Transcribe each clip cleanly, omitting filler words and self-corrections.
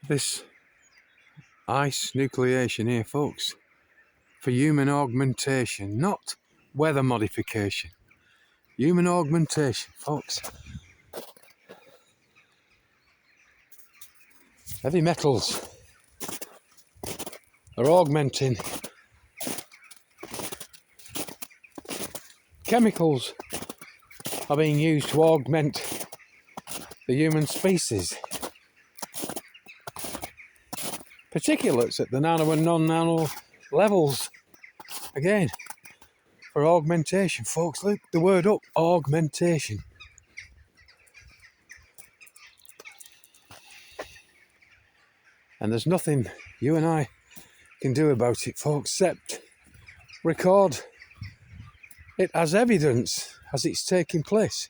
this ice nucleation here, folks, for human augmentation, not weather modification. Human augmentation, folks. Heavy metals are augmenting. Chemicals are being used to augment the human species. Particulates at the nano and non-nano levels. Again, for augmentation, folks. Look the word up, augmentation. And there's nothing you and I can do about it, folks, except record it as evidence as it's taking place,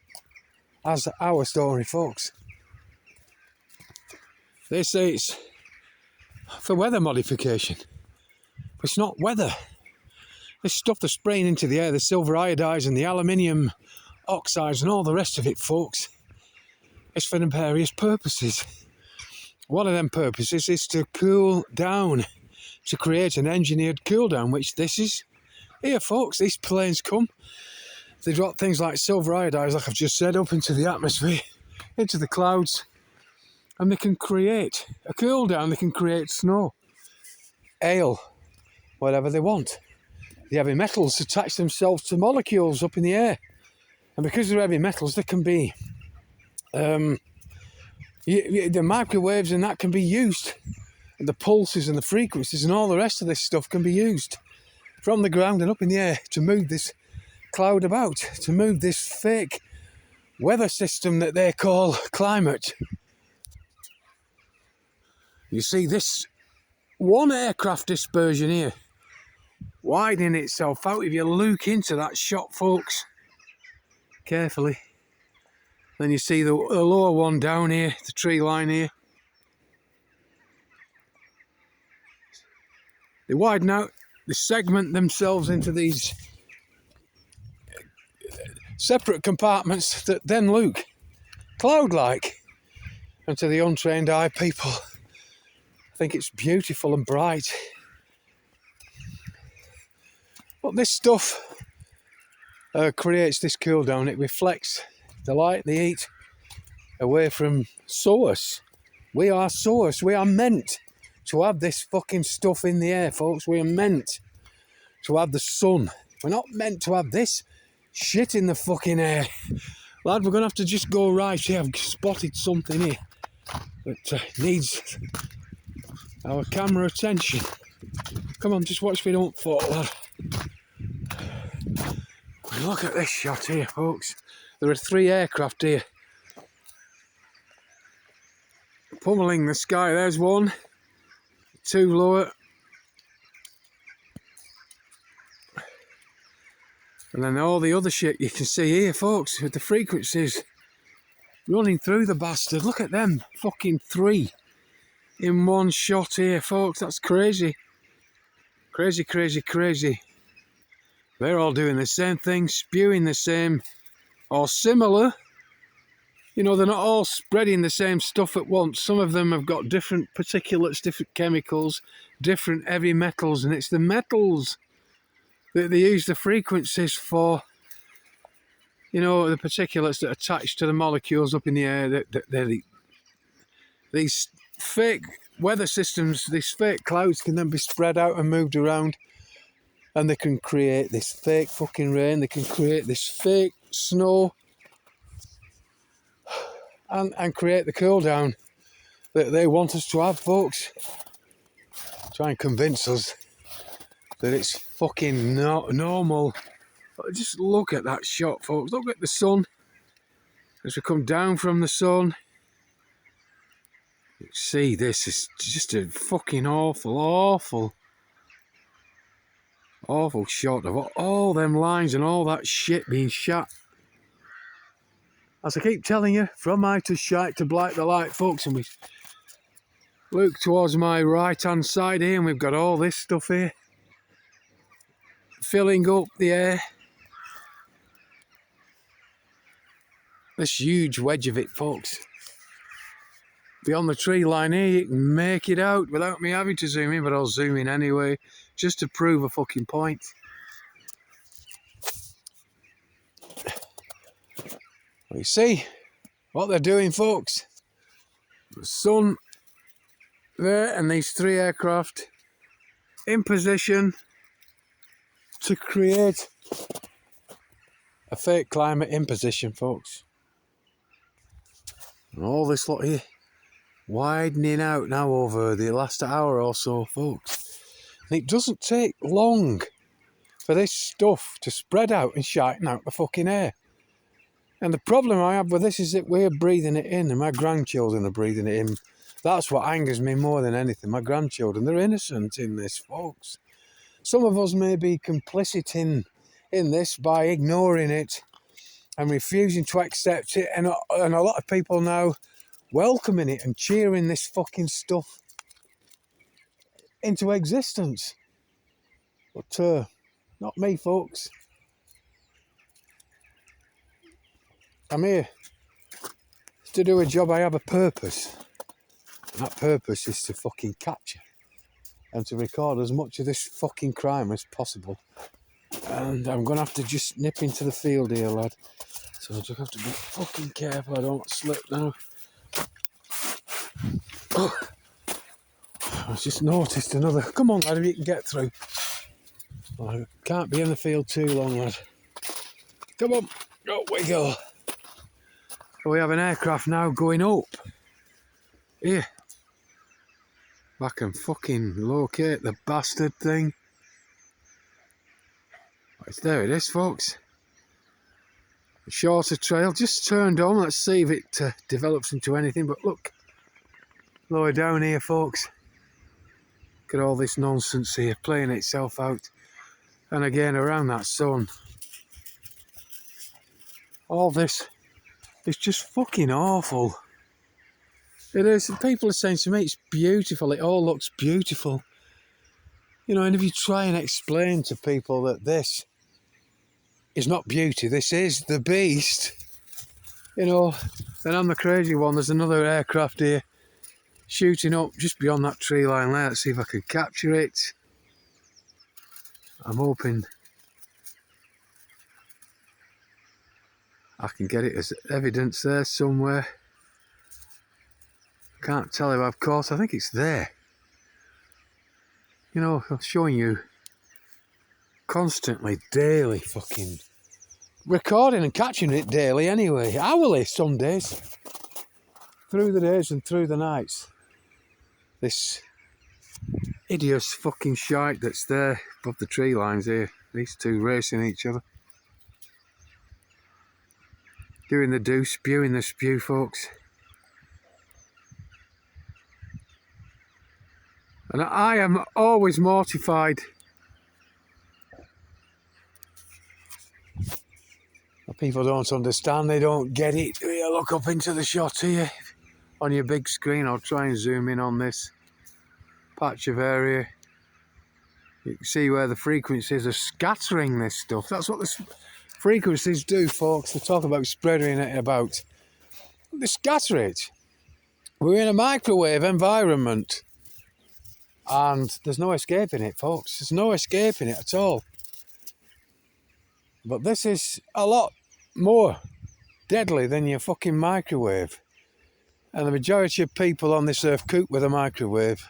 as our story, folks. They say it's for weather modification, but it's not weather. This stuff they're spraying into the air, the silver iodides and the aluminium oxides and all the rest of it, folks, is for various purposes. One of them purposes is to cool down, to create an engineered cool down, which this is. Here, folks, these planes come, they drop things like silver iodides, like I've just said, up into the atmosphere, into the clouds, and they can create a cool down, they can create snow, hail, whatever they want. The heavy metals attach themselves to molecules up in the air, and because they're heavy metals, they can be the microwaves and that can be used, and the pulses and the frequencies and all the rest of this stuff can be used from the ground and up in the air to move this cloud about, to move this fake weather system that they call climate. You see this one aircraft dispersion here widening itself out. If you look into that shot, folks, carefully, then you see the lower one down here, the tree line here. They widen out, they segment themselves into these separate compartments that then look cloud-like. And to the untrained eye, people, I think it's beautiful and bright. But this stuff creates this cool down. It reflects the light, the heat, away from source. We are source. We are meant to have this fucking stuff in the air, folks. We are meant to have the sun. We're not meant to have this shit in the fucking air. Lad, we're going to have to just go right here. I've spotted something here that needs our camera attention. Come on, just watch me don't fall, lad. Look at this shot here, folks. There are 3 aircraft here pummeling the sky. There's one, 2 lower, and then all the other shit you can see here, folks, with the frequencies running through the bastard. Look at them, fucking 3 in one shot here, folks. That's crazy. Crazy, crazy, crazy. They're all doing the same thing, spewing the same or similar. You know, they're not all spreading the same stuff at once. Some of them have got different particulates, different chemicals, different heavy metals, and it's the metals that they use the frequencies for. You know, the particulates that attach to the molecules up in the air. These fake weather systems, these fake clouds can then be spread out and moved around, and they can create this fake fucking rain. They can create this fake snow, and create the cool down that they want us to have, folks. Try and convince us that it's fucking normal. But just look at that shot, folks. Look at the sun as we come down from the sun. You see, this is just a fucking awful shot of all them lines and all that shit being shot. As I keep telling you, from eye to shite to blight the light, folks, and we look towards my right hand side here, and we've got all this stuff here filling up the air. This huge wedge of it, folks. beyond the tree line here, you can make it out without me having to zoom in, but I'll zoom in anyway, just to prove a fucking point. You see what they're doing, folks? The sun there and these 3 aircraft in position to create a fake climate in position, folks. And all this lot here widening out now over the last hour or so, folks. And it doesn't take long for this stuff to spread out and shiting out the fucking air. And the problem I have with this is that we're breathing it in and my grandchildren are breathing it in. That's what angers me more than anything. My grandchildren, they're innocent in this, folks. Some of us may be complicit in this by ignoring it and refusing to accept it. And a lot of people now welcoming it and cheering this fucking stuff into existence. But not me, folks. I'm here to do a job. I have a purpose. And that purpose is to fucking capture and to record as much of this fucking crime as possible. And I'm going to have to just nip into the field here, lad. So I just have to be fucking careful I don't slip now. Oh, I just noticed another... Come on, lad, if you can get through. I can't be in the field too long, lad. Come on, up we go. We have an aircraft now going up. Here. I can fucking locate the bastard thing. There it is, folks. A shorter trail, just turned on. Let's see if it develops into anything. But look, lower down here, folks. Look at all this nonsense here playing itself out. And again, around that sun. All this is just fucking awful. It is. People are saying to me, it's beautiful. It all looks beautiful. You know, and if you try and explain to people that this is not beauty, this is the beast, you know, then I'm the crazy one. There's another aircraft here shooting up just beyond that tree line there. Let's see if I can capture it. I'm hoping I can get it as evidence there somewhere. Can't tell if I've caught. I think it's there. You know, I'm showing you constantly, daily, fucking recording and catching it daily anyway. Hourly some days. Through the days and through the nights. This hideous fucking shite that's there above the tree lines here. These two racing each other. Doing the do, spewing the spew, folks. And I am always mortified. People don't understand, they don't get it. You look up into the shot here on your big screen. I'll try and zoom in on this patch of area. You can see where the frequencies are scattering this stuff. That's what the frequencies do, folks. They talk about spreading it about. They scatter it. We're in a microwave environment. And there's no escaping it, folks. There's no escaping it at all. But this is a lot more deadly than your fucking microwave. And the majority of people on this earth cope with a microwave.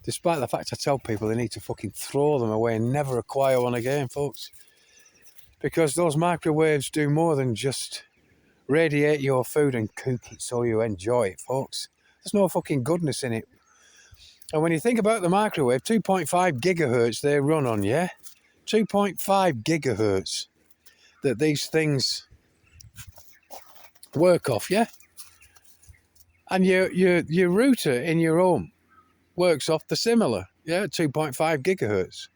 Despite the fact I tell people they need to fucking throw them away and never acquire one again, folks. Because those microwaves do more than just radiate your food and cook it so you enjoy it, folks. There's no fucking goodness in it. And when you think about the microwave, 2.5 gigahertz they run on, yeah? 2.5 gigahertz that these things work off, yeah? And your router in your home works off the similar, yeah? 2.5 gigahertz.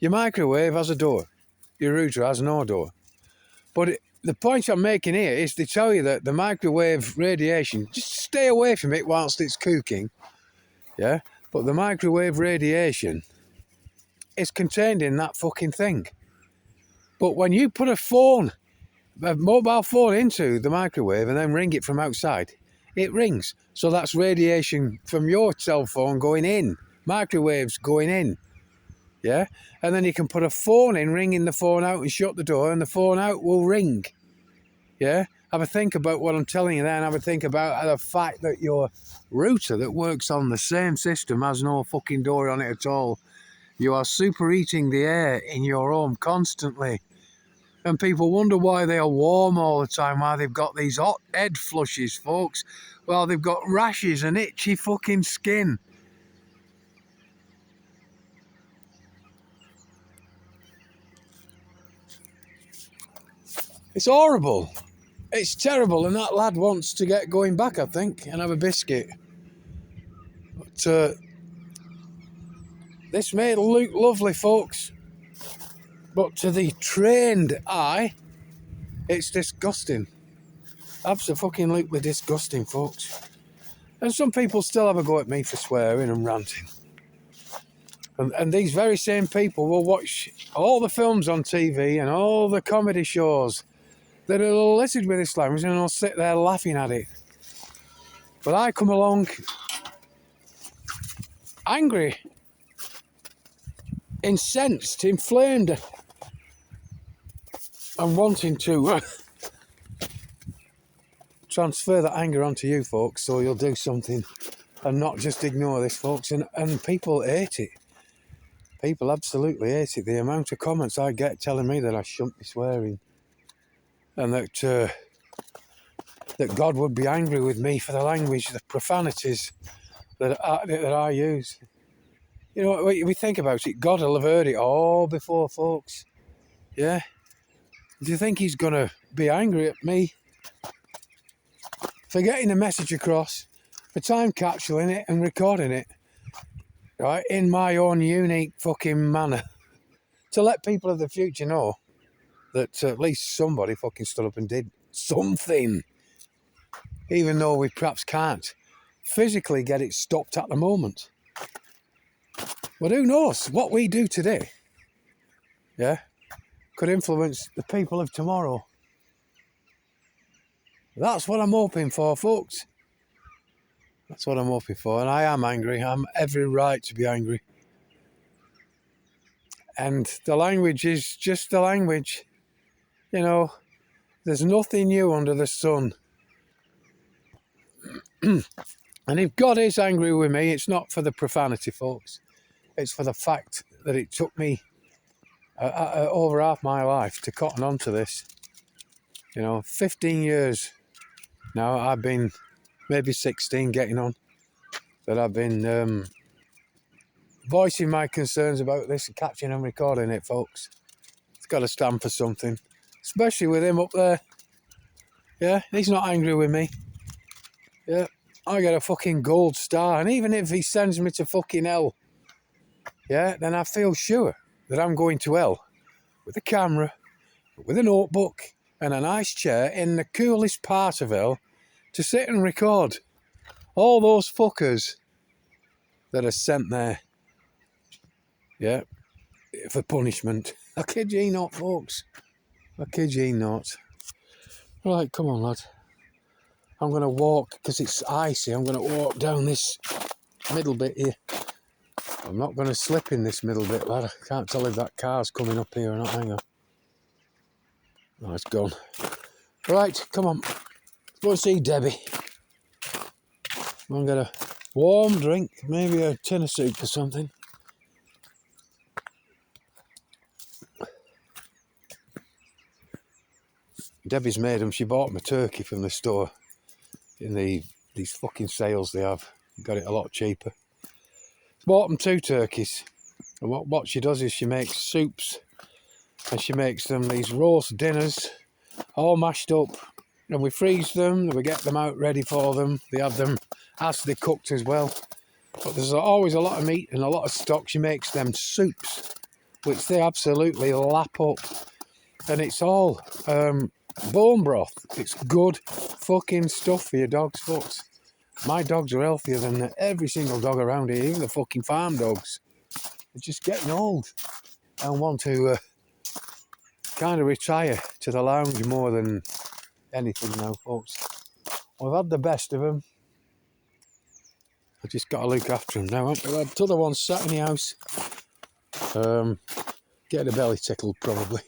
Your microwave has a door. Your router has no door. But the point I'm making here is to tell you that the microwave radiation, just stay away from it whilst it's cooking, yeah? But the microwave radiation is contained in that fucking thing. But when you put a mobile phone into the microwave and then ring it from outside, it rings. So that's radiation from your cell phone going in, microwaves going in. Yeah, and then you can put a phone in, ringing the phone out and shut the door, and the phone out will ring. Yeah, have a think about what I'm telling you there, and have a think about the fact that your router that works on the same system has no fucking door on it at all. You are superheating the air in your home constantly. And people wonder why they are warm all the time, why they've got these hot head flushes, folks. Well, they've got rashes and itchy fucking skin. It's horrible. It's terrible, and that lad wants to get going back, I think, and have a biscuit. But this may look lovely, folks, but to the trained eye, it's disgusting. Absolutely disgusting, folks. And some people still have a go at me for swearing and ranting. And these very same people will watch all the films on TV and all the comedy shows that are littered with this language, and they'll sit there laughing at it. But I come along angry, incensed, inflamed, and wanting to transfer that anger onto you folks, so you'll do something and not just ignore this, folks. And people hate it. People absolutely hate it. The amount of comments I get telling me that I shouldn't be swearing, and that God would be angry with me for the language, the profanities that I use. You know, we think about it, God will have heard it all before, folks. Yeah? Do you think he's going to be angry at me for getting a message across, for time capsuling it and recording it, right, in my own unique fucking manner, to let people of the future know that at least somebody fucking stood up and did something, even though we perhaps can't physically get it stopped at the moment. But who knows, what we do today, yeah, could influence the people of tomorrow. That's what I'm hoping for, folks. That's what I'm hoping for. And I am angry. I'm every right to be angry. And the language is just the language. You know, there's nothing new under the sun. And if God is angry with me, it's not for the profanity, folks. It's for the fact that it took me over half my life to cotton on to this. You know, 15 years now, I've been, maybe 16 getting on, that I've been voicing my concerns about this and catching and recording it, folks. It's got to stand for something, especially with him up there. Yeah, he's not angry with me. Yeah, I get a fucking gold star, and even if he sends me to fucking hell, yeah, then I feel sure that I'm going to hell with a camera, with a notebook, and a nice chair in the coolest part of hell to sit and record all those fuckers that are sent there. Yeah, for punishment. I kid ye not, folks. I kid ye not. Right, come on, lad. I'm going to walk, because it's icy, I'm going to walk down this middle bit here. I'm not going to slip in this middle bit, lad. I can't tell if that car's coming up here or not. Hang on. Oh, it's gone. Right, come on. Let's go and see Debbie. I'm going to get a warm drink, maybe a tin of soup or something. Debbie's made them. She bought me turkey from the store in these fucking sales they have. Got it a lot cheaper. Bought them 2 turkeys. And what she does is she makes soups, and she makes them these roast dinners, all mashed up, and we freeze them, and we get them out ready for them. They have them as they're cooked as well. But there's always a lot of meat and a lot of stock. She makes them soups, which they absolutely lap up. And it's all bone broth. It's good fucking stuff for your dogs, folks. My dogs are healthier than every single dog around here, even the fucking farm dogs. They're just getting old and want to kind of retire to the lounge more than anything now, folks. We've had the best of them. I've just got to look after them now. We've had the other ones sat in the house. Getting a belly tickled probably.